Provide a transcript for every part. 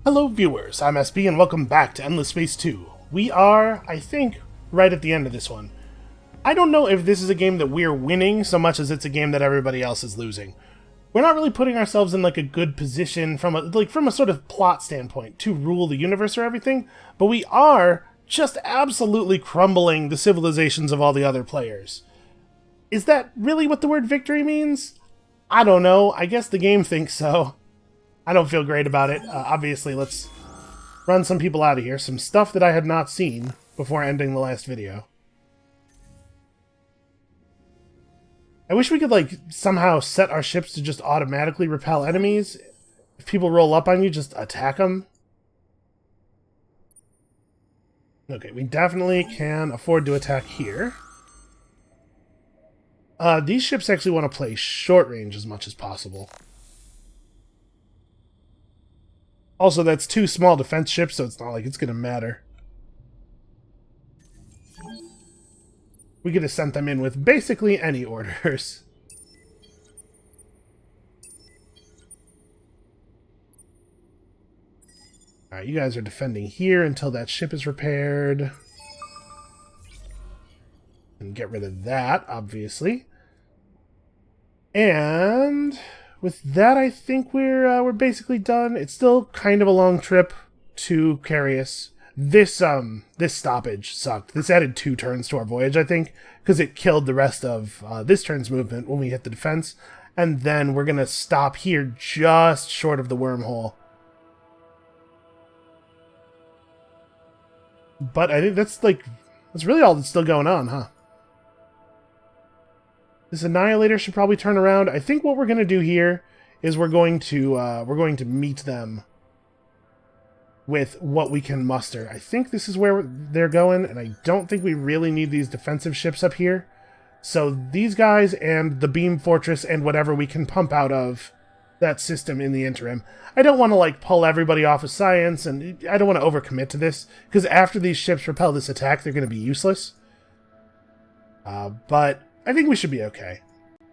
Hello viewers, I'm SB and welcome back to Endless Space 2. We are, I think, right at the end of this one. I don't know if this is a game that we're winning so much as it's a game that everybody else is losing. We're not really putting ourselves in like a good position from a sort of plot standpoint to rule the universe or everything, but we are just absolutely crumbling the civilizations of all the other players. Is that really what the word victory means? I don't know, I guess the game thinks so. I don't feel great about it. Obviously, let's run some people out of here. Some stuff that I had not seen before ending the last video. I wish we could, like, somehow set our ships to just automatically repel enemies. If people roll up on you, just attack them. Okay, we definitely can afford to attack here. These ships actually want to play short range as much as possible. Also, that's two small defense ships, so it's not like it's going to matter. We could have sent them in with basically any orders. Alright, you guys are defending here until that ship is repaired. And get rid of that, obviously. And with that, I think we're basically done. It's still kind of a long trip to Carius. This stoppage sucked. This added 2 turns to our voyage, I think, because it killed the rest of this turn's movement when we hit the defense. And then we're gonna stop here just short of the wormhole. But I think that's really all that's still going on, huh? This Annihilator should probably turn around. I think what we're going to do here is we're going to meet them with what we can muster. I think this is where they're going, and I don't think we really need these defensive ships up here. So these guys and the Beam Fortress and whatever we can pump out of that system in the interim. I don't want to like pull everybody off of science, and I don't want to overcommit to this, because after these ships repel this attack, they're going to be useless. But I think we should be okay.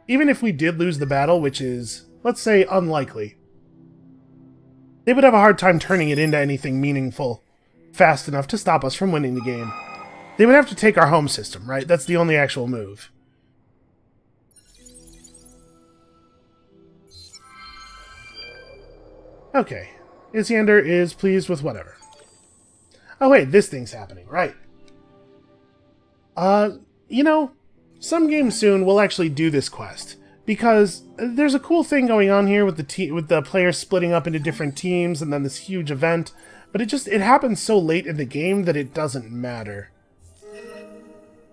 Even if we did lose the battle, which is, let's say, unlikely, they would have a hard time turning it into anything meaningful fast enough to stop us from winning the game. They would have to take our home system, right? That's the only actual move. Okay. Isiander is pleased with whatever. Oh wait, this thing's happening, right. You know, some game soon we'll actually do this quest, because there's a cool thing going on here with the players splitting up into different teams and then this huge event, but it happens so late in the game that it doesn't matter.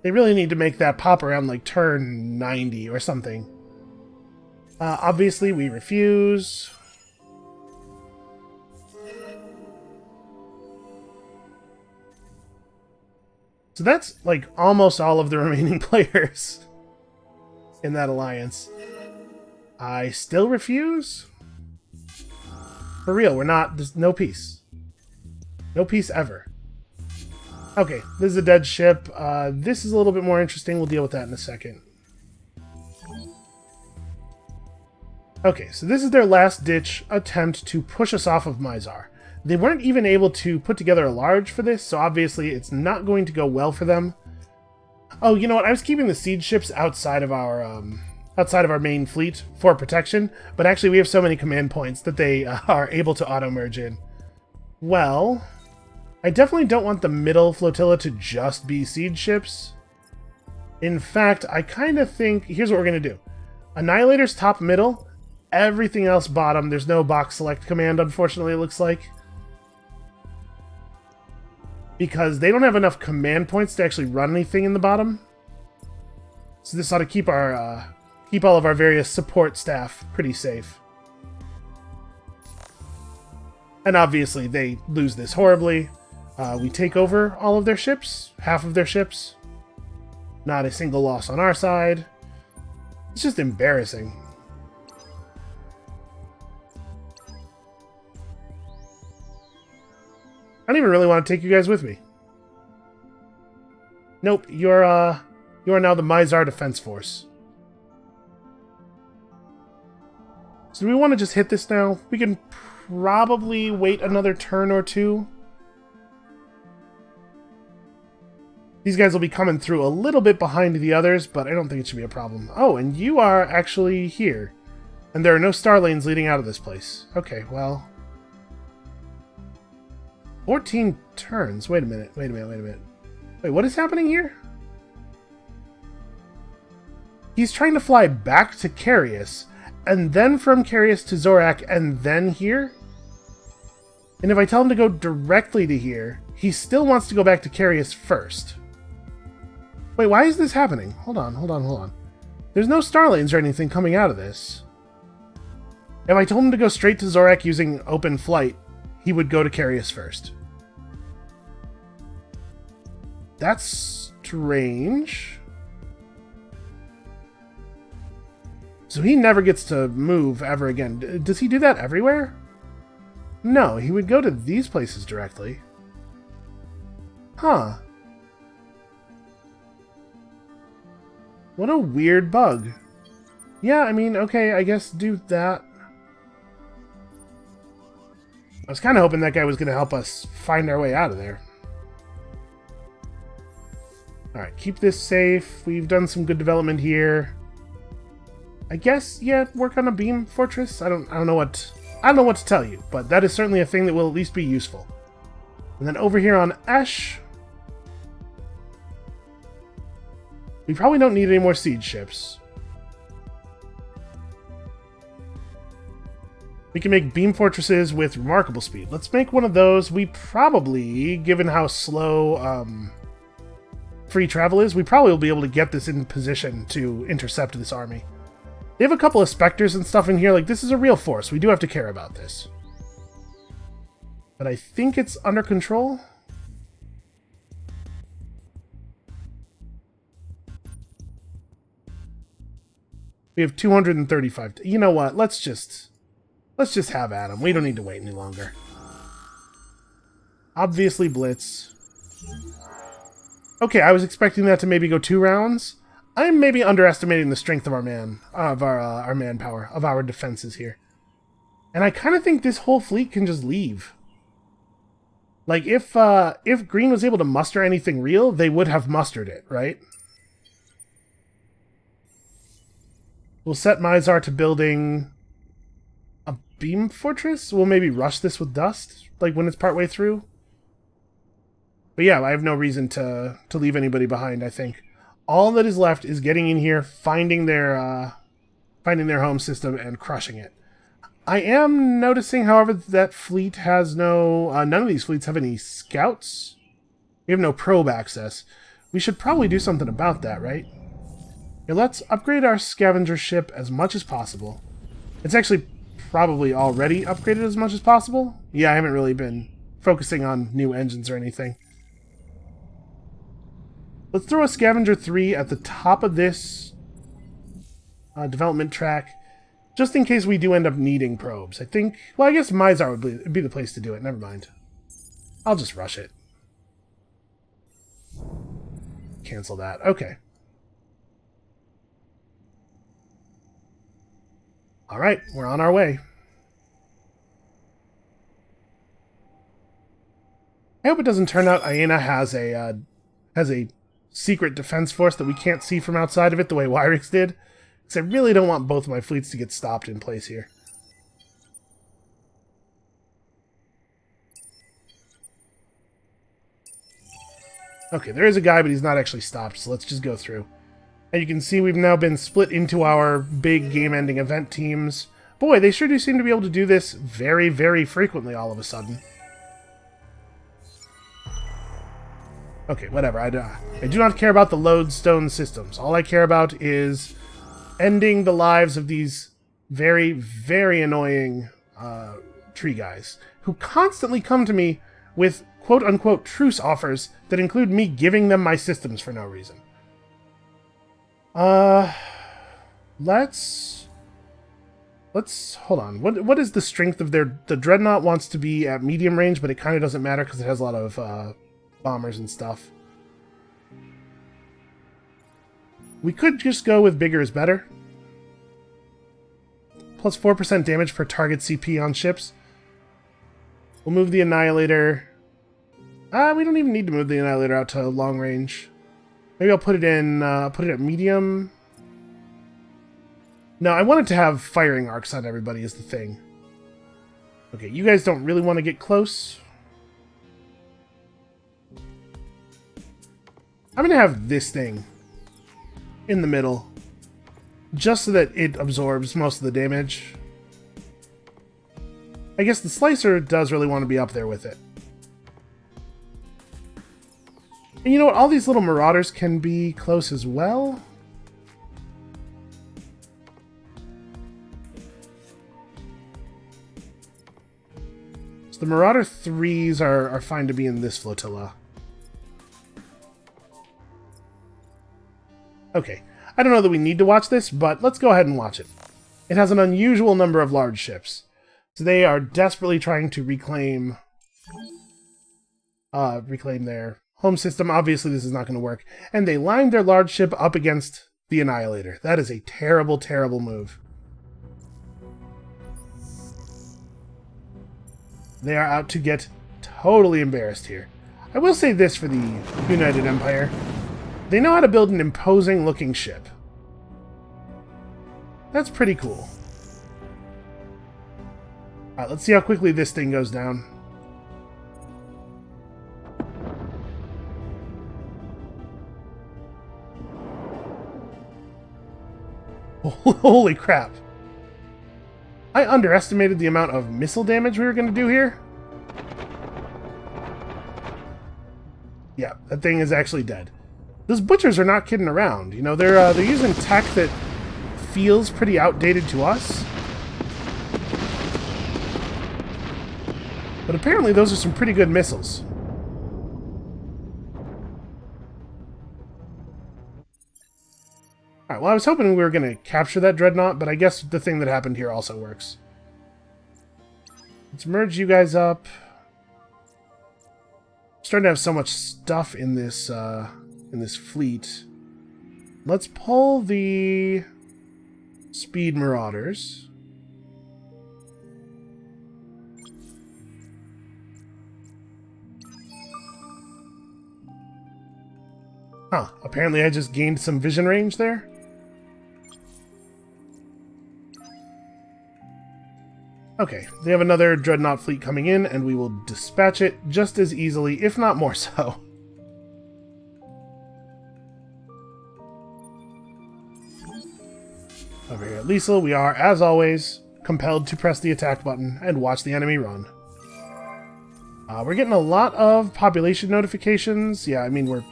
They really need to make that pop around like turn 90 or something. Obviously we refuse. So that's, like, almost all of the remaining players in that alliance. I still refuse? For real, there's no peace. No peace ever. Okay, this is a dead ship. This is a little bit more interesting. We'll deal with that in a second. Okay, so this is their last-ditch attempt to push us off of Mizar. They weren't even able to put together a large for this, so obviously it's not going to go well for them. Oh, you know what? I was keeping the siege ships outside of our main fleet for protection, but actually we have so many command points that they are able to auto-merge in. Well, I definitely don't want the middle flotilla to just be siege ships. In fact, I kind of think... Here's what we're going to do. Annihilators top middle, everything else bottom. There's no box select command, unfortunately, it looks like. Because they don't have enough command points to actually run anything in the bottom. So this ought to keep all of our various support staff pretty safe. And obviously they lose this horribly. We take over all of their ships, half of their ships. Not a single loss on our side. It's just embarrassing. I don't even really want to take you guys with me. Nope, you are now the Mizar Defense Force. So do we want to just hit this now? We can probably wait another turn or two. These guys will be coming through a little bit behind the others, but I don't think it should be a problem. Oh, and you are actually here. And there are no star lanes leading out of this place. Okay, well... 14 turns. Wait a minute. Wait, what is happening here? He's trying to fly back to Carius, and then from Carius to Zorak, and then here? And if I tell him to go directly to here, he still wants to go back to Carius first. Wait, why is this happening? Hold on. There's no star lanes or anything coming out of this. If I told him to go straight to Zorak using open flight, he would go to Carius first. That's strange. So he never gets to move ever again. Does he do that everywhere? No, he would go to these places directly. Huh. What a weird bug. Yeah, I mean, okay, I guess do that. I was kind of hoping that guy was going to help us find our way out of there. Alright, keep this safe. We've done some good development here. I guess, yeah, work on a beam fortress. I don't know what to tell you, but that is certainly a thing that will at least be useful. And then over here on Esh, we probably don't need any more siege ships. We can make beam fortresses with remarkable speed. Let's make one of those. We probably, given how slow free travel is, we probably will be able to get this in position to intercept this army. They have a couple of specters and stuff in here. Like, this is a real force. We do have to care about this. But I think it's under control. We have 235. You know what? Let's just have at him. We don't need to wait any longer. Obviously blitz. Okay, I was expecting that to maybe go 2 rounds. I'm maybe underestimating the strength of our manpower, of our defenses here. And I kind of think this whole fleet can just leave. Like, if Green was able to muster anything real, they would have mustered it, right? We'll set Mizar to building a beam fortress. We'll maybe rush this with dust, like when it's partway through. But yeah, I have no reason to leave anybody behind, I think. All that is left is getting in here, finding their home system, and crushing it. I am noticing, however, that fleet has no... none of these fleets have any scouts. We have no probe access. We should probably do something about that, right? Here, let's upgrade our scavenger ship as much as possible. It's actually probably already upgraded as much as possible. Yeah, I haven't really been focusing on new engines or anything. Let's throw a Scavenger 3 at the top of this development track, just in case we do end up needing probes. I think... Well, I guess Mizar would be the place to do it. Never mind. I'll just rush it. Cancel that. Okay. Alright, we're on our way. I hope it doesn't turn out Aena has a secret defense force that we can't see from outside of it the way Wyrix did. Because I really don't want both of my fleets to get stopped in place here. Okay, there is a guy, but he's not actually stopped, so let's just go through. And you can see we've now been split into our big game-ending event teams. Boy, they sure do seem to be able to do this very, very frequently all of a sudden. Okay, whatever. I do not care about the lodestone systems. All I care about is ending the lives of these very, very annoying tree guys who constantly come to me with quote-unquote truce offers that include me giving them my systems for no reason. Let's hold on. What is the strength of the Dreadnought wants to be at medium range, but it kind of doesn't matter because it has a lot of bombers and stuff. We could just go with bigger is better. Plus 4% damage per target CP on ships. We'll move the Annihilator. We don't even need to move the Annihilator out to long range. Maybe I'll put it in, put it at medium. No, I wanted to have firing arcs on everybody is the thing. Okay, you guys don't really want to get close. I'm going to have this thing in the middle, just so that it absorbs most of the damage. I guess the Slicer does really want to be up there with it. And you know what? All these little Marauders can be close as well. So the Marauder 3s are fine to be in this flotilla. Okay. I don't know that we need to watch this, but let's go ahead and watch it. It has an unusual number of large ships. So they are desperately trying to reclaim their home system. Obviously, this is not going to work. And they lined their large ship up against the Annihilator. That is a terrible, terrible move. They are out to get totally embarrassed here. I will say this for the United Empire. They know how to build an imposing-looking ship. That's pretty cool. Alright, let's see how quickly this thing goes down. Holy crap. I underestimated the amount of missile damage we were going to do here. Yeah, that thing is actually dead. Those butchers are not kidding around. You know, they're using tech that feels pretty outdated to us. But apparently those are some pretty good missiles. Alright, well I was hoping we were going to capture that Dreadnought, but I guess the thing that happened here also works. Let's merge you guys up. I'm starting to have so much stuff in this fleet. Let's pull the Speed Marauders. Huh, apparently I just gained some vision range there. Okay, they have another Dreadnought fleet coming in, and we will dispatch it just as easily, if not more so. Over here at Liesel, we are, as always, compelled to press the attack button and watch the enemy run. We're getting a lot of population notifications. Yeah, I mean,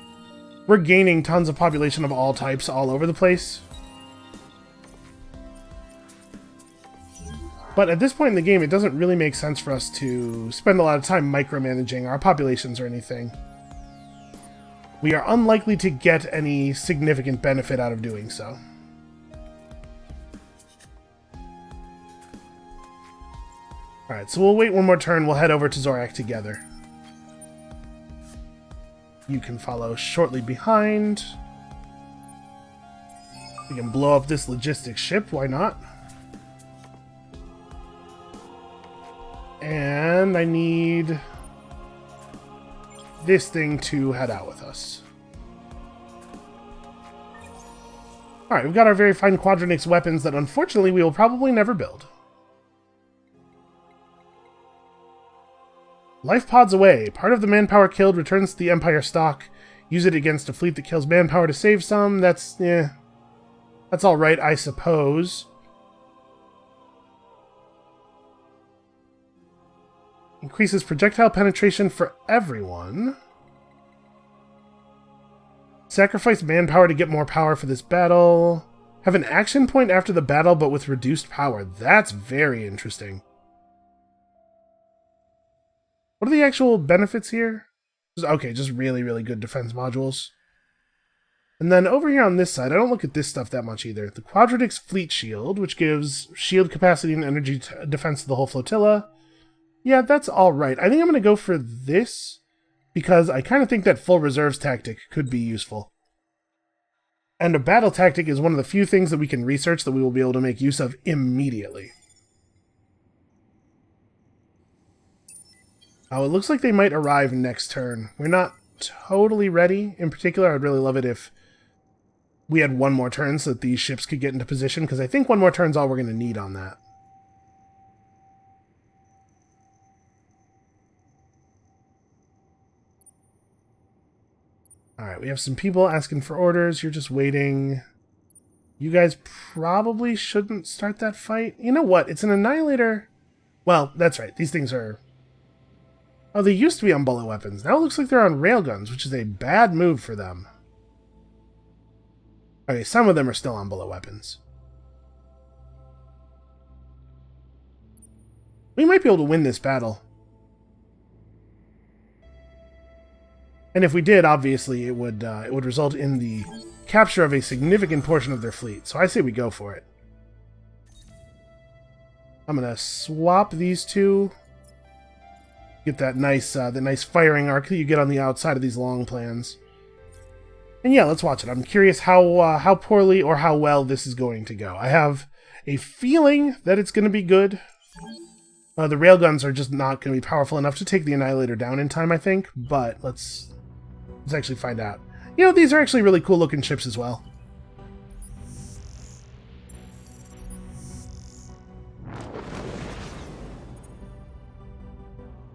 we're gaining tons of population of all types all over the place. But at this point in the game, it doesn't really make sense for us to spend a lot of time micromanaging our populations or anything. We are unlikely to get any significant benefit out of doing so. Alright, so we'll wait one more turn. We'll head over to Zorak together. You can follow shortly behind. We can blow up this logistics ship. Why not? And I need this thing to head out with us. Alright, we've got our very fine Quadronix weapons that unfortunately we will probably never build. Life pods away. Part of the manpower killed returns to the Empire stock. Use it against a fleet that kills manpower to save some. That's alright, I suppose. Increases projectile penetration for everyone. Sacrifice manpower to get more power for this battle. Have an action point after the battle, but with reduced power. That's very interesting. What are the actual benefits here? Okay, just really, really good defense modules. And then over here on this side, I don't look at this stuff that much either. The Quadradix Fleet Shield, which gives shield capacity and energy defense to the whole flotilla. Yeah, that's alright. I think I'm going to go for this, because I kind of think that full reserves tactic could be useful. And a battle tactic is one of the few things that we can research that we will be able to make use of immediately. Oh, it looks like they might arrive next turn. We're not totally ready. In particular, I'd really love it if we had one more turn so that these ships could get into position, because I think one more turn's all we're going to need on that. Alright, we have some people asking for orders. You're just waiting. You guys probably shouldn't start that fight. You know what? It's an Annihilator. Well, that's right. These things are... Oh, they used to be on bullet weapons. Now it looks like they're on railguns, which is a bad move for them. Okay, some of them are still on bullet weapons. We might be able to win this battle. And if we did, obviously, it would result in the capture of a significant portion of their fleet. So I say we go for it. I'm going to swap these two. Get that nice firing arc that you get on the outside of these long plans. And yeah, let's watch it. I'm curious how poorly or how well this is going to go. I have a feeling that it's going to be good. The railguns are just not going to be powerful enough to take the Annihilator down in time, I think. But let's actually find out. You know, these are actually really cool looking ships as well.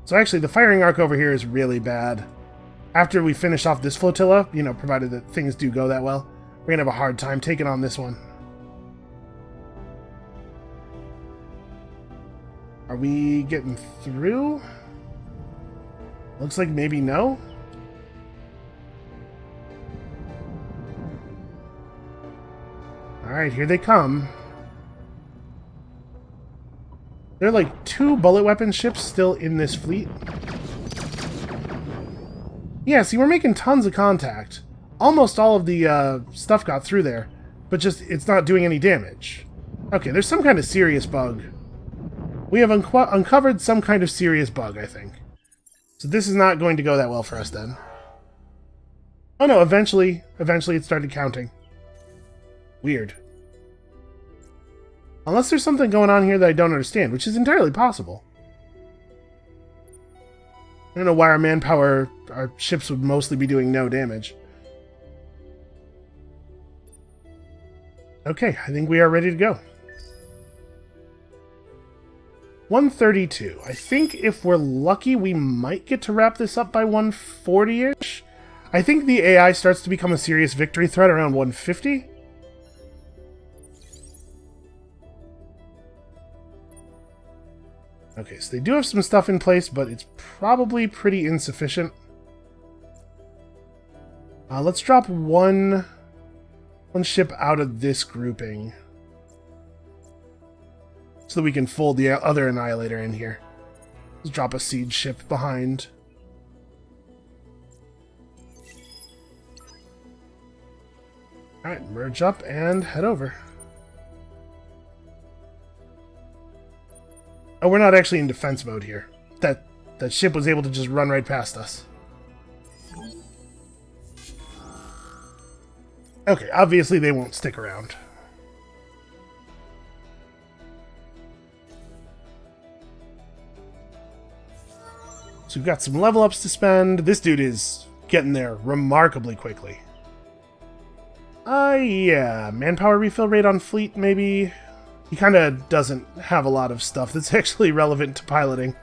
So actually, the firing arc over here is really bad. After we finish off this flotilla, you know, provided that things do go that well, we're going to have a hard time taking on this one. Are we getting through? Looks like maybe no. Alright, here they come. There are like 2 bullet weapon ships still in this fleet. Yeah, see, we're making tons of contact. Almost all of the stuff got through there, but just it's not doing any damage. Okay, there's some kind of serious bug. We have uncovered some kind of serious bug, I think. So this is not going to go that well for us then. Oh no, eventually it started counting. Weird. Unless there's something going on here that I don't understand, which is entirely possible. I don't know why our ships would mostly be doing no damage. Okay, I think we are ready to go. 132. I think if we're lucky, we might get to wrap this up by 140-ish. I think the AI starts to become a serious victory threat around 150. Okay, so they do have some stuff in place, but it's probably pretty insufficient. Let's drop one ship out of this grouping so that we can fold the other Annihilator in here. Let's drop a siege ship behind. Alright, merge up and head over. Oh, we're not actually in defense mode here. That ship was able to just run right past us. Okay, obviously they won't stick around. So we've got some level ups to spend. This dude is getting there remarkably quickly. Yeah, manpower refill rate on fleet, maybe. He kind of doesn't have a lot of stuff that's actually relevant to piloting.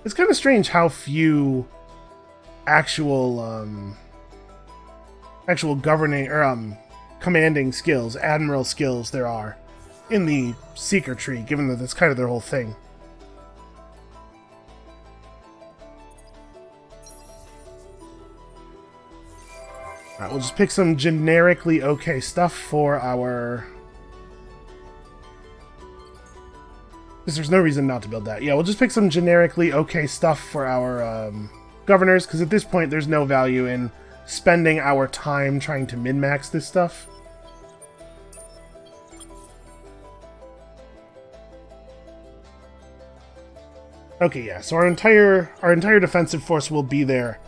It's kind of strange how few actual governing or commanding skills, admiral skills there are in the Seeker tree, given that that's kind of their whole thing. Alright, we'll just pick some generically okay stuff for our... Because there's no reason not to build that. Yeah, we'll just pick some generically okay stuff for our governors, because at this point there's no value in spending our time trying to min-max this stuff. Okay, yeah, so our entire defensive force will be there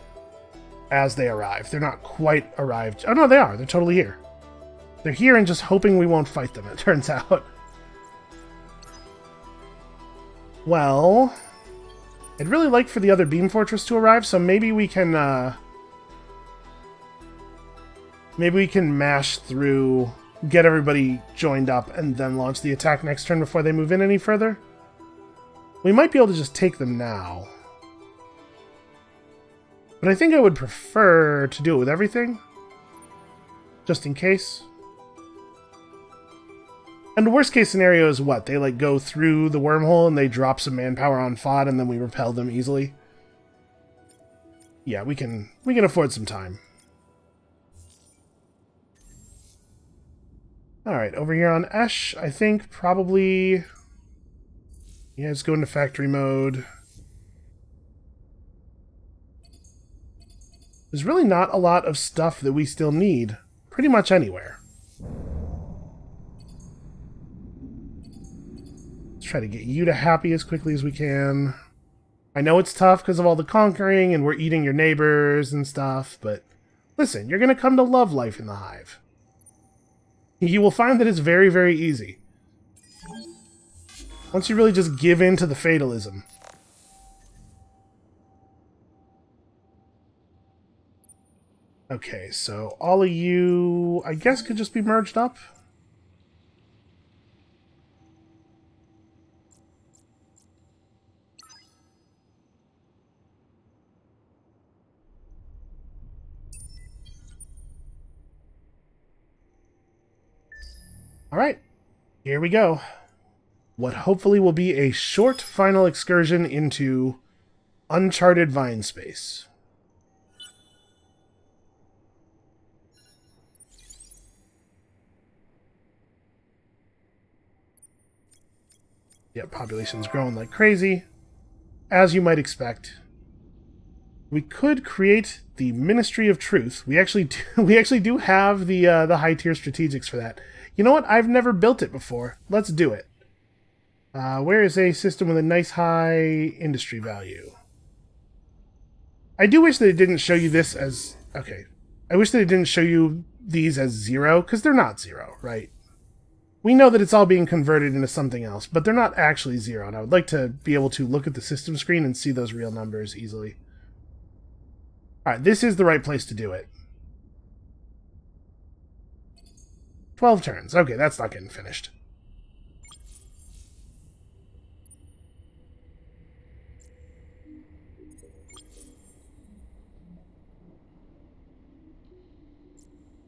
as they arrive. They're not quite arrived. Oh no, they are. They're totally here. They're here and just hoping we won't fight them, it turns out. Well, I'd really like for the other beam fortress to arrive, so maybe we can mash through, get everybody joined up, and then launch the attack next turn before they move in any further. We might be able to just take them now. But I think I would prefer to do it with everything, just in case. And the worst case scenario is what? They like go through the wormhole and they drop some manpower on FOD and then we repel them easily. Yeah, we can afford some time. Alright, over here on Esh, I think probably... Yeah, let's go into factory mode. There's really not a lot of stuff that we still need, pretty much anywhere. Let's try to get you to happy as quickly as we can. I know it's tough because of all the conquering and we're eating your neighbors and stuff, but listen, you're going to come to love life in the Hive. You will find that it's very, very easy. Once you really just give in to the fatalism. Okay, so all of you, I guess, could just be merged up. Alright, here we go. What hopefully will be a short final excursion into uncharted vine space. Yep, population's growing like crazy, as you might expect. We could create the Ministry of Truth. We actually do have the high tier strategics for that. You know what? I've never built it before. Let's do it. Where is a system with a nice high industry value? I do wish that it didn't show you this as... Okay. I wish that it didn't show you these as 0, because they're not 0, right? We know that it's all being converted into something else, but they're not actually 0, and I would like to be able to look at the system screen and see those real numbers easily. Alright, this is the right place to do it. 12 turns. Okay, that's not getting finished.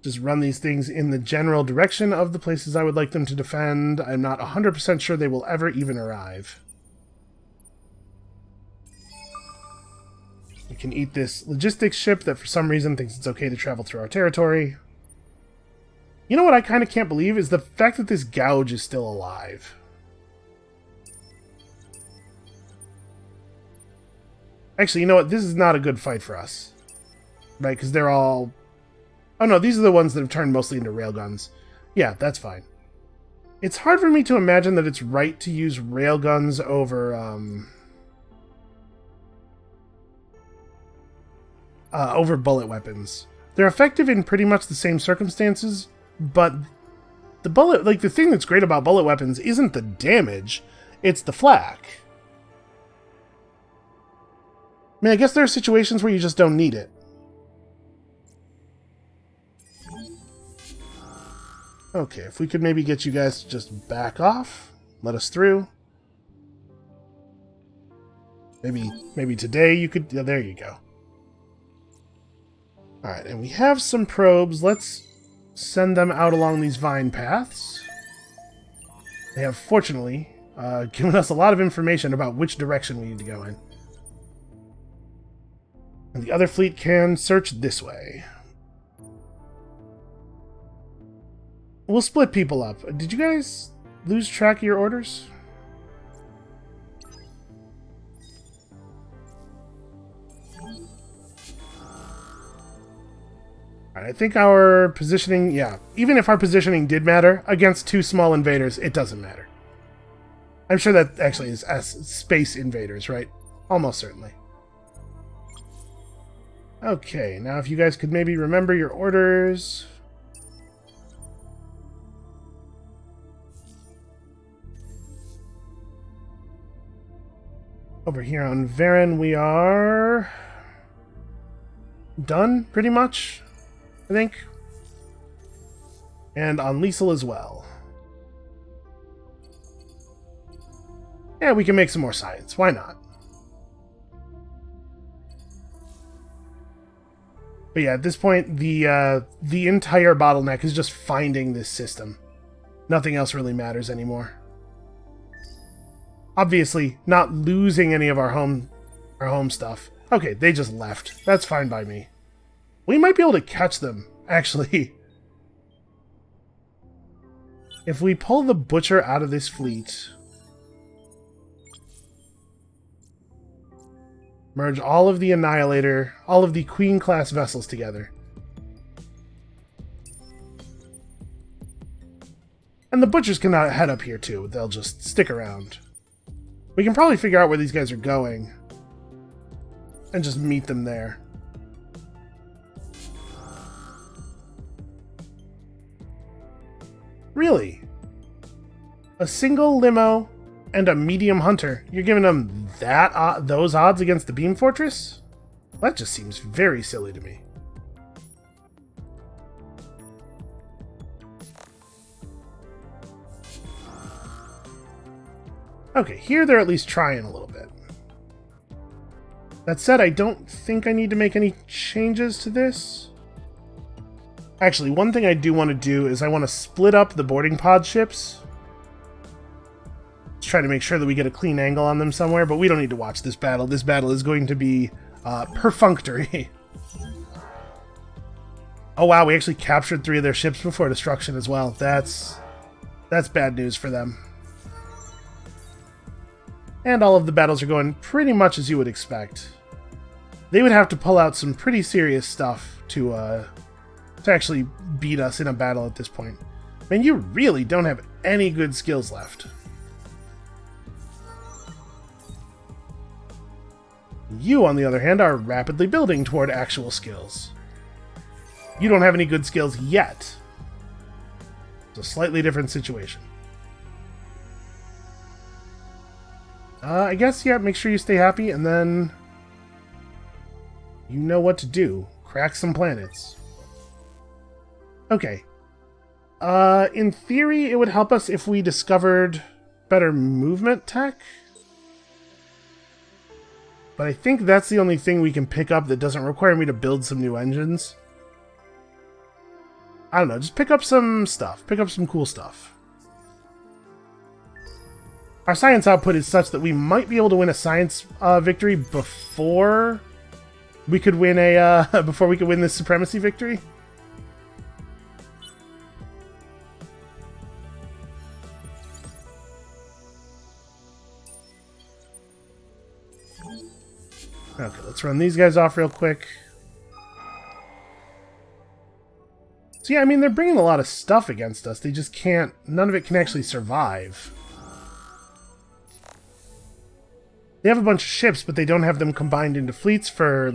Just run these things in the general direction of the places I would like them to defend. I'm not 100% sure they will ever even arrive. We can eat this logistics ship that for some reason thinks it's okay to travel through our territory. You know what I kind of can't believe is the fact that this gouge is still alive. Actually, you know what? This is not a good fight for us. Right, because they're all... Oh no, these are the ones that have turned mostly into railguns. Yeah, that's fine. It's hard for me to imagine that it's right to use railguns over, over bullet weapons. They're effective in pretty much the same circumstances, but the bullet, like, the thing that's great about bullet weapons isn't the damage, it's the flak. I mean, I guess there are situations where you just don't need it. Okay, if we could maybe get you guys to just back off, let us through. Maybe today you could... Oh, there you go. Alright, and we have some probes. Let's send them out along these vine paths. They have, fortunately, given us a lot of information about which direction we need to go in. And the other fleet can search this way. We'll split people up. Did you guys lose track of your orders? Alright, I think our positioning... Yeah, even if our positioning did matter, against 2 small invaders, it doesn't matter. I'm sure that actually is space invaders, right? Almost certainly. Okay, now if you guys could maybe remember your orders... Over here on Varen, we are done, pretty much, I think. And on Liesel as well. Yeah, we can make some more science. Why not? But yeah, at this point, the entire bottleneck is just finding this system. Nothing else really matters anymore. Obviously, not losing any of our home stuff. Okay, they just left. That's fine by me. We might be able to catch them, actually. If we pull the Butcher out of this fleet, merge all of the Annihilator, all of the Queen-class vessels together, and the Butchers can head up here too. They'll just stick around. We can probably figure out where these guys are going and just meet them there. Really? A single limo and a medium hunter? You're giving them those odds against the Beam Fortress? That just seems very silly to me. Okay, here they're at least trying a little bit. That said, I don't think I need to make any changes to this. Actually, one thing I do want to do is I want to split up the boarding pod ships. Let's try to make sure that we get a clean angle on them somewhere, but we don't need to watch this battle. This battle is going to be perfunctory. Oh wow, we actually captured 3 of their ships before destruction as well. That's bad news for them. And all of the battles are going pretty much as you would expect. They would have to pull out some pretty serious stuff to actually beat us in a battle at this point. I mean, you really don't have any good skills left. You, on the other hand, are rapidly building toward actual skills. You don't have any good skills yet. It's a slightly different situation. I guess, yeah, make sure you stay happy, and then you know what to do. Crack some planets. Okay. In theory, it would help us if we discovered better movement tech. But I think that's the only thing we can pick up that doesn't require me to build some new engines. I don't know, just pick up some stuff. Pick up some cool stuff. Our science output is such that we might be able to win a science victory before we could win this supremacy victory. Okay, let's run these guys off real quick. So yeah, I mean, they're bringing a lot of stuff against us. They just can't... None of it can actually survive. They have a bunch of ships, but they don't have them combined into fleets for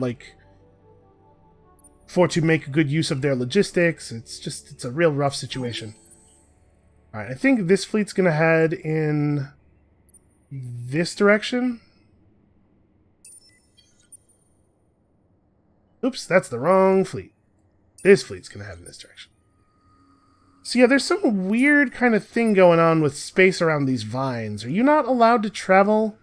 to make good use of their logistics. It's a real rough situation. Alright, I think this fleet's gonna head in this direction. Oops, that's the wrong fleet. This fleet's gonna head in this direction. So yeah, there's some weird kind of thing going on with space around these vines. Are you not allowed to travel?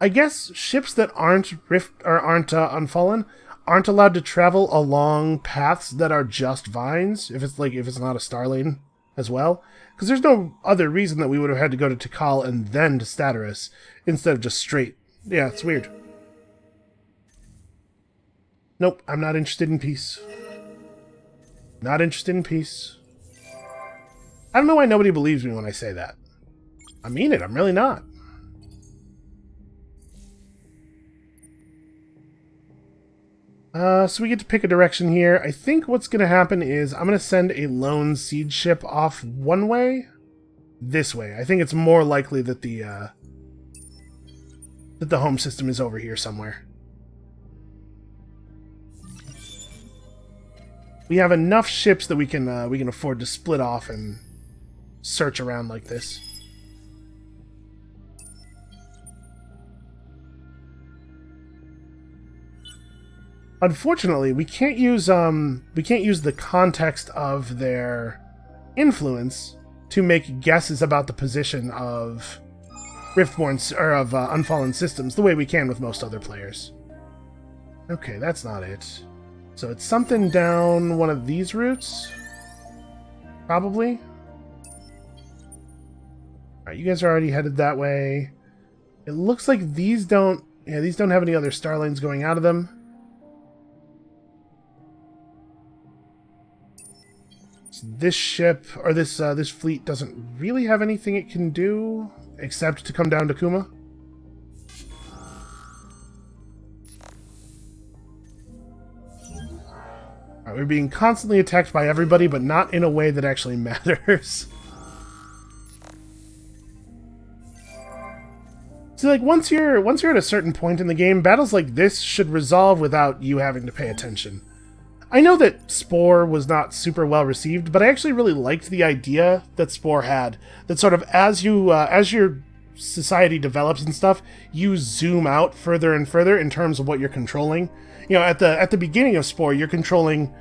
I guess ships that aren't Unfallen aren't allowed to travel along paths that are just vines, if it's not a star lane as well. Because there's no other reason that we would have had to go to Tikal and then to Staterus instead of just straight. Yeah, it's weird. Nope, I'm not interested in peace. Not interested in peace. I don't know why nobody believes me when I say that. I mean it, I'm really not. So we get to pick a direction here. I think what's going to happen is I'm going to send a lone siege ship off one way. This way. I think it's more likely that the home system is over here somewhere. We have enough ships that we can afford to split off and search around like this. Unfortunately, we can't use the context of their influence to make guesses about the position of Riftborn or of Unfallen systems the way we can with most other players. Okay, that's not it. So it's something down one of these routes, probably. All right, you guys are already headed that way. It looks like these don't have any other star lanes going out of them. This ship, or this fleet, doesn't really have anything it can do except to come down to Kuma. Alright, we're being constantly attacked by everybody, but not in a way that actually matters. See, like, once you're at a certain point in the game, battles like this should resolve without you having to pay attention. I know that Spore was not super well received, but I actually really liked the idea that Spore had. That sort of as your society develops and stuff, you zoom out further and further in terms of what you're controlling. You know, at the beginning of Spore, you're controlling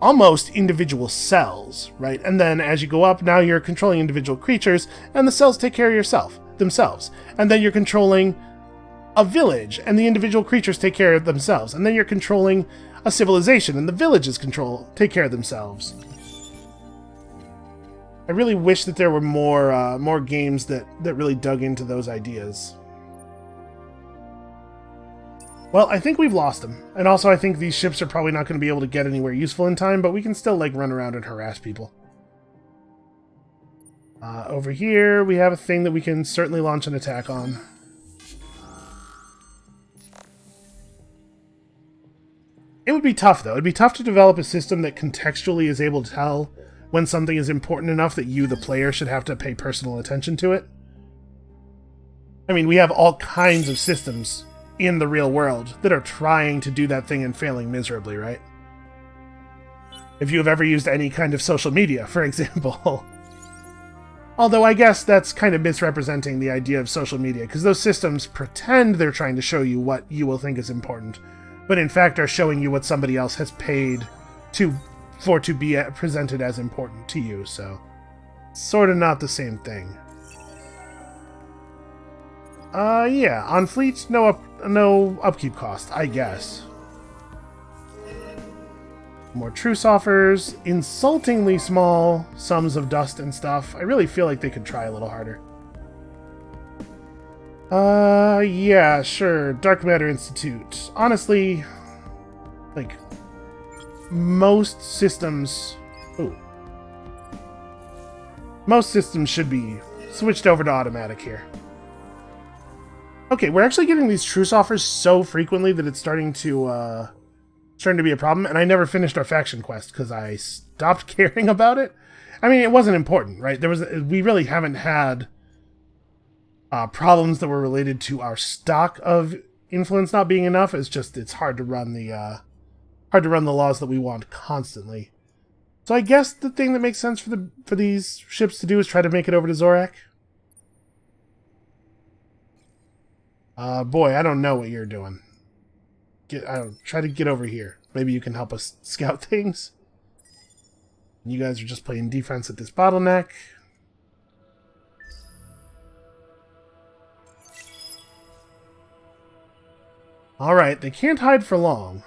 almost individual cells, right? And then as you go up, now you're controlling individual creatures, and the cells take care of themselves. And then you're controlling a village, and the individual creatures take care of themselves. And then you're controlling a civilization, and the villages take care of themselves. I really wish that there were more games that really dug into those ideas. Well, I think we've lost them, and also I think these ships are probably not going to be able to get anywhere useful in time, but we can still like run around and harass people. Over here, we have a thing that we can certainly launch an attack on. It would be tough, though. It'd be tough to develop a system that contextually is able to tell when something is important enough that you, the player, should have to pay personal attention to it. I mean, we have all kinds of systems in the real world that are trying to do that thing and failing miserably, right? If you have ever used any kind of social media, for example. Although I guess that's kind of misrepresenting the idea of social media, because those systems pretend they're trying to show you what you will think is important, but in fact are showing you what somebody else has paid for to be presented as important to you, so sort of not the same thing. Yeah, on fleet, no upkeep cost, I guess. More truce offers, insultingly small sums of dust and stuff. I really feel like they could try a little harder. Yeah, sure. Dark Matter Institute. Honestly, like, most systems... Ooh. Most systems should be switched over to automatic here. Okay, we're actually getting these truce offers so frequently that it's starting to be a problem, and I never finished our faction quest because I stopped caring about it. I mean, it wasn't important, right? We really haven't had problems that were related to our stock of influence not being enough. It's hard to run the laws that we want constantly. So I guess the thing that makes sense for these ships to do is try to make it over to Zorak. Boy, I don't know what you're doing. Try to get over here. Maybe you can help us scout things. You guys are just playing defense at this bottleneck. Alright, they can't hide for long.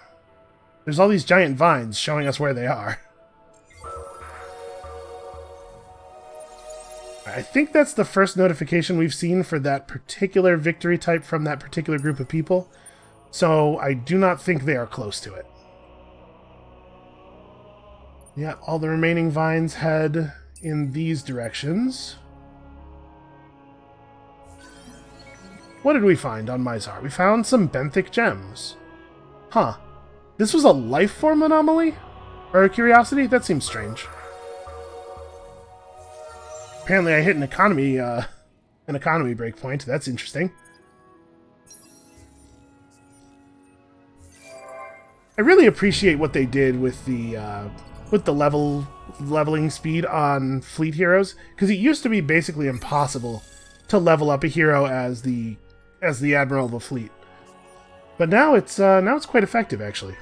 There's all these giant vines showing us where they are. I think that's the first notification we've seen for that particular victory type from that particular group of people. So I do not think they are close to it. Yeah, all the remaining vines head in these directions. What did we find on Mizar? We found some benthic gems. Huh. This was a life form anomaly? Or a curiosity? That seems strange. Apparently I hit an economy breakpoint. That's interesting. I really appreciate what they did with the leveling speed on fleet heroes, because it used to be basically impossible to level up a hero as the admiral of a fleet. But now it's quite effective, actually.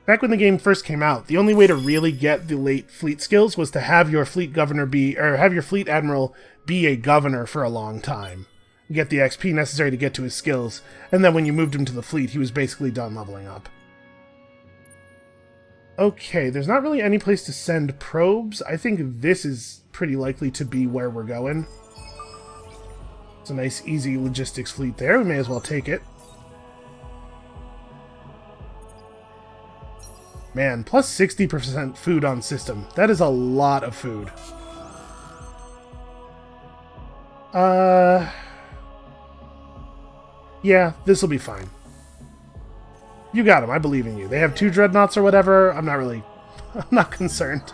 Back when the game first came out, the only way to really get the late fleet skills was to have your fleet governor have your fleet admiral be a governor for a long time. Get the XP necessary to get to his skills, and then when you moved him to the fleet, he was basically done leveling up. Okay, there's not really any place to send probes. I think this is pretty likely to be where we're going. It's a nice, easy logistics fleet there. We may as well take it. Man, plus 60% food on system. That is a lot of food. Yeah, this'll be fine. You got them, I believe in you. They have 2 dreadnoughts or whatever. I'm not concerned.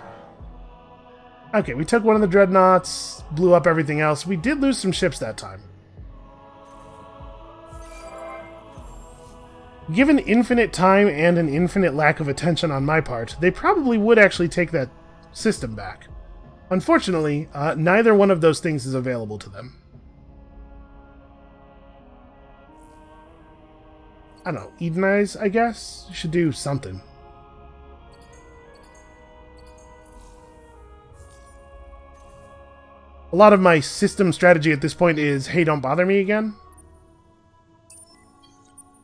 Okay, we took one of the dreadnoughts, blew up everything else. We did lose some ships that time. Given infinite time and an infinite lack of attention on my part, they probably would actually take that system back. Unfortunately, neither one of those things is available to them. I don't know, Edenize, I guess? You should do something. A lot of my system strategy at this point is, hey, don't bother me again.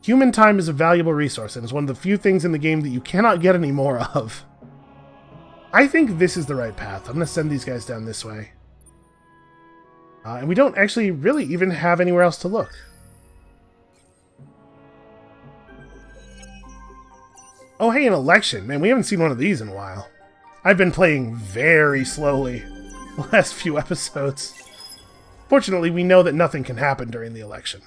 Human time is a valuable resource, and is one of the few things in the game that you cannot get any more of. I think this is the right path. I'm going to send these guys down this way. And we don't actually really even have anywhere else to look. Oh, hey, an election. Man, we haven't seen one of these in a while. I've been playing very slowly the last few episodes. Fortunately, we know that nothing can happen during the election.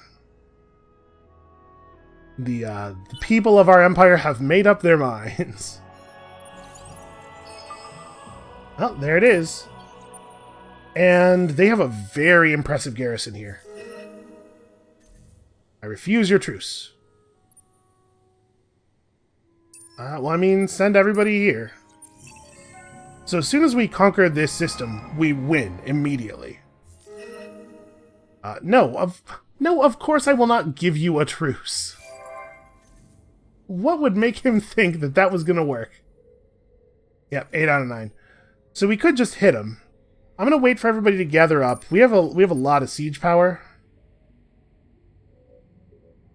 The people of our empire have made up their minds. Well, there it is. And they have a very impressive garrison here. I refuse your truce. Well, I mean, send everybody here. So as soon as we conquer this system, we win immediately. No, of course I will not give you a truce. What would make him think that that was going to work? Yep, 8 out of 9. So we could just hit him. I'm going to wait for everybody to gather up. We have a lot of siege power.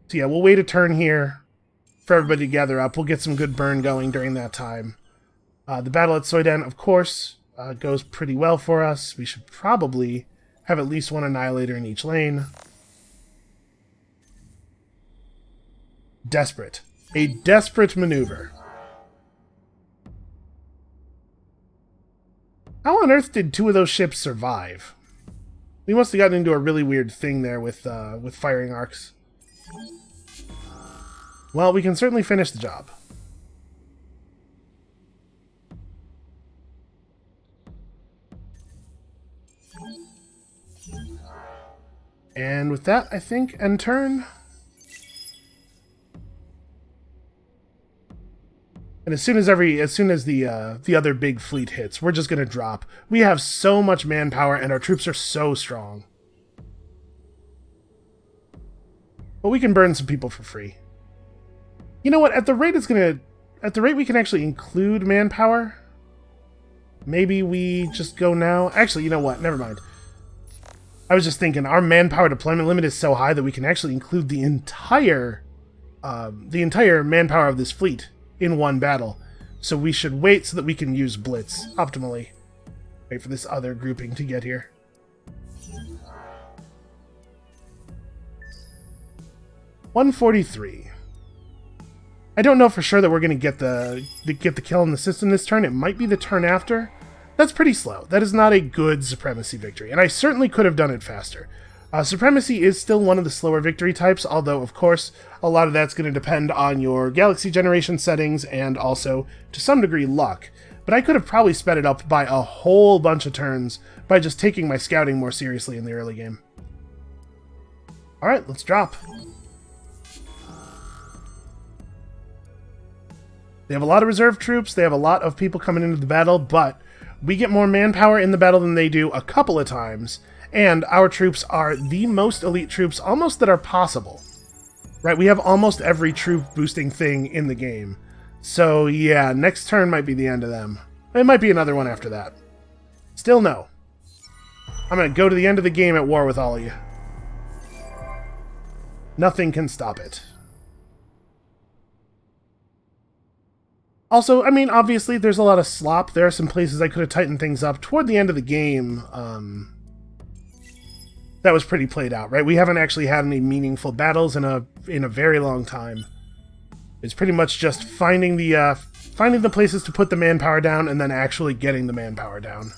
So yeah, we'll wait a turn here for everybody to gather up. We'll get some good burn going during that time. The battle at Soydan, of course, goes pretty well for us. We should probably have at least one annihilator in each lane. Desperate. A desperate maneuver. How on earth did 2 of those ships survive? We must have gotten into a really weird thing there with firing arcs. Well, we can certainly finish the job. And with that, I think, end turn. And as soon as the other big fleet hits, we're just gonna drop. We have so much manpower, and our troops are so strong. But we can burn some people for free. You know what? At the rate we can actually include manpower. Maybe we just go now. Actually, you know what? Never mind. I was just thinking our manpower deployment limit is so high that we can actually include the entire manpower of this fleet in one battle. So we should wait so that we can use Blitz optimally. Wait for this other grouping to get here. $143. I don't know for sure that we're going to get the kill in the system this turn. It might be the turn after. That's pretty slow. That is not a good Supremacy victory, and I certainly could have done it faster. Supremacy is still one of the slower victory types, although, of course, a lot of that's going to depend on your galaxy generation settings and also, to some degree, luck. But I could have probably sped it up by a whole bunch of turns by just taking my scouting more seriously in the early game. Alright, let's drop. They have a lot of reserve troops, they have a lot of people coming into the battle, but we get more manpower in the battle than they do a couple of times, and our troops are the most elite troops almost that are possible. Right, we have almost every troop boosting thing in the game. So yeah, next turn might be the end of them. It might be another one after that. Still no. I'm going to go to the end of the game at war with all of you. Nothing can stop it. Also, I mean, obviously, there's a lot of slop. There are some places I could have tightened things up. Toward the end of the game, that was pretty played out, right? We haven't actually had any meaningful battles in a very long time. It's pretty much just finding the places to put the manpower down and then actually getting the manpower down.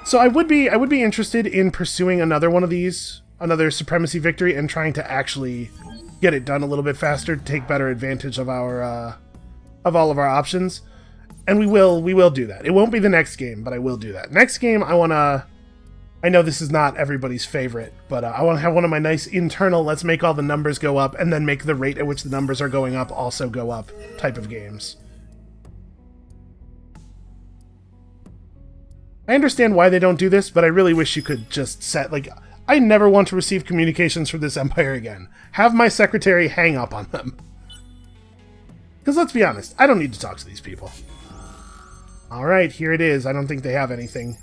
So I would be interested in pursuing another one of these, another supremacy victory, and trying to actually get it done a little bit faster, take better advantage of our of all of our options. And we will do that. It won't be the next game, but I will do that. Next game, I know this is not everybody's favorite, but I want to have one of my nice internal, let's make all the numbers go up, and then make the rate at which the numbers are going up also go up type of games. I understand why they don't do this, but I really wish you could just set, like, I never want to receive communications from this empire again. Have my secretary hang up on them. Because let's be honest, I don't need to talk to these people. Alright, here it is. I don't think they have anything.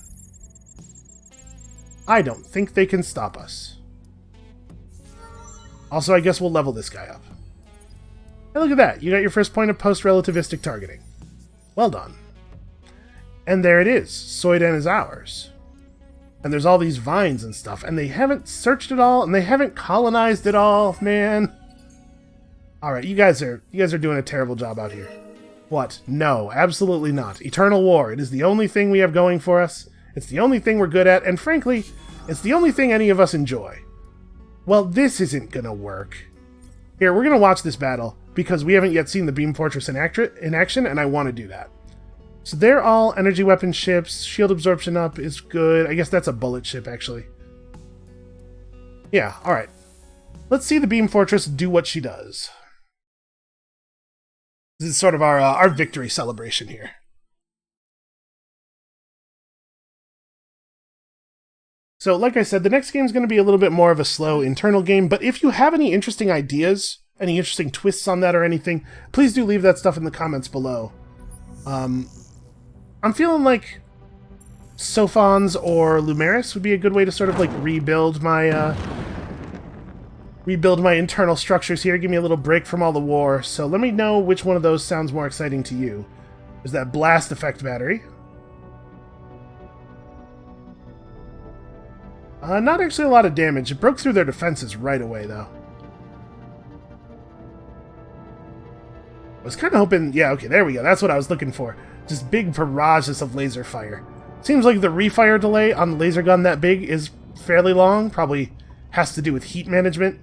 I don't think they can stop us. Also, I guess we'll level this guy up. Hey, look at that. You got your first point of post-relativistic targeting. Well done. And there it is. Soyden is ours. And there's all these vines and stuff, and they haven't searched it all, and they haven't colonized it all, man. Alright, you guys are doing a terrible job out here. What? No, absolutely not. Eternal War. It is the only thing we have going for us. It's the only thing we're good at, and frankly, it's the only thing any of us enjoy. Well, this isn't gonna work. Here, we're gonna watch this battle, because we haven't yet seen the Beam Fortress in action, and I want to do that. So they're all energy weapon ships. Shield absorption up is good. I guess that's a bullet ship, actually. Yeah, alright. Let's see the Beam Fortress do what she does. This is sort of our victory celebration here. So, like I said, the next game is going to be a little bit more of a slow internal game, but if you have any interesting ideas, any interesting twists on that or anything, please do leave that stuff in the comments below. I'm feeling like Sophons or Lumeris would be a good way to sort of like rebuild my internal structures here, give me a little break from all the war. So let me know which one of those sounds more exciting to you. There's that blast effect battery. Not actually a lot of damage. It broke through their defenses right away, though. I was kind of hoping... Yeah, okay, there we go. That's what I was looking for. Just big barrages of laser fire. Seems like the refire delay on the laser gun that big is fairly long. Probably has to do with heat management.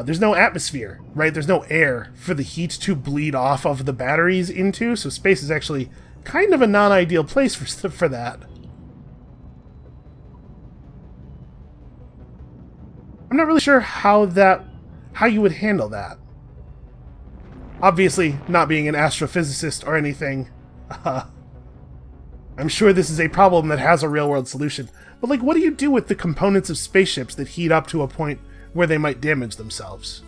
There's no atmosphere, right? There's no air for the heat to bleed off of the batteries into, so space is actually kind of a non-ideal place for that. I'm not really sure how you would handle that. Obviously, not being an astrophysicist or anything, I'm sure this is a problem that has a real-world solution. But, like, what do you do with the components of spaceships that heat up to a point where they might damage themselves?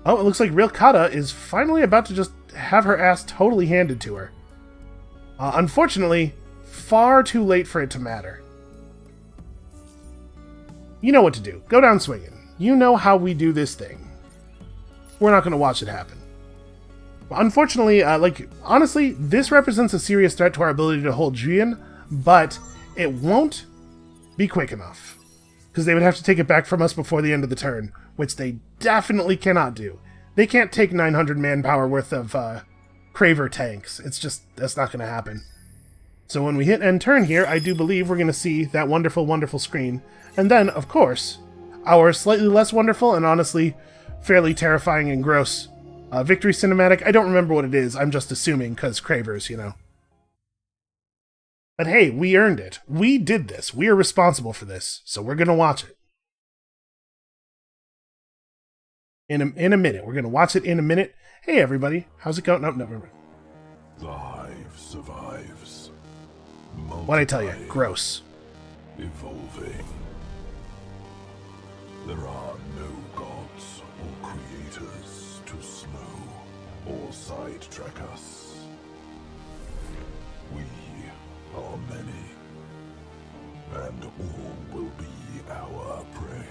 Oh, it looks like Real Kata is finally about to just have her ass totally handed to her. Unfortunately, far too late for it to matter. You know what to do. Go down swinging. You know how we do this thing. We're not going to watch it happen. Unfortunately, honestly, this represents a serious threat to our ability to hold Juyin, but it won't be quick enough. Because they would have to take it back from us before the end of the turn, which they definitely cannot do. They can't take 900 manpower worth of Craver tanks. It's just, that's not going to happen. So when we hit end turn here, I do believe we're going to see that wonderful, wonderful screen. And then, of course, our slightly less wonderful and honestly fairly terrifying and gross victory cinematic. I don't remember what it is. I'm just assuming because Cravers, you know. But hey, we earned it. We did this. We are responsible for this. So we're going to watch it. In a minute. We're going to watch it in a minute. Hey, everybody. How's it going? No, never. The hive survives. What'd I tell you? Gross. Evolving. There are no gods or creators to slow or sidetrack us. We are many, and all will be our prey.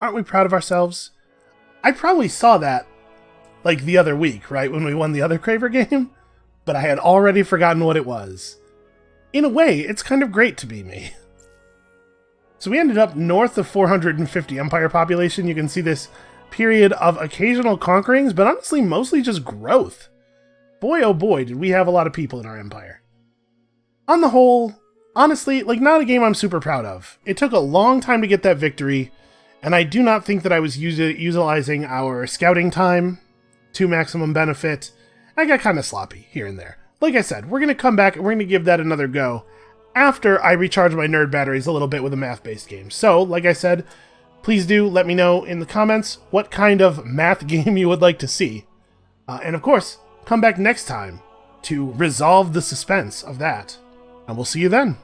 Aren't we proud of ourselves? I probably saw that, like, the other week, right, when we won the other Craver game, but I had already forgotten what it was. In a way, it's kind of great to be me. So we ended up north of 450 Empire population. You can see this period of occasional conquerings, but honestly, mostly just growth. Boy, oh boy, did we have a lot of people in our empire. On the whole, honestly, like, not a game I'm super proud of. It took a long time to get that victory, and I do not think that I was utilizing our scouting time to maximum benefit. I got kind of sloppy here and there. Like I said, we're going to come back and we're going to give that another go after I recharge my nerd batteries a little bit with a math-based game. So, like I said, please do let me know in the comments what kind of math game you would like to see. And of course, come back next time to resolve the suspense of that. And we'll see you then.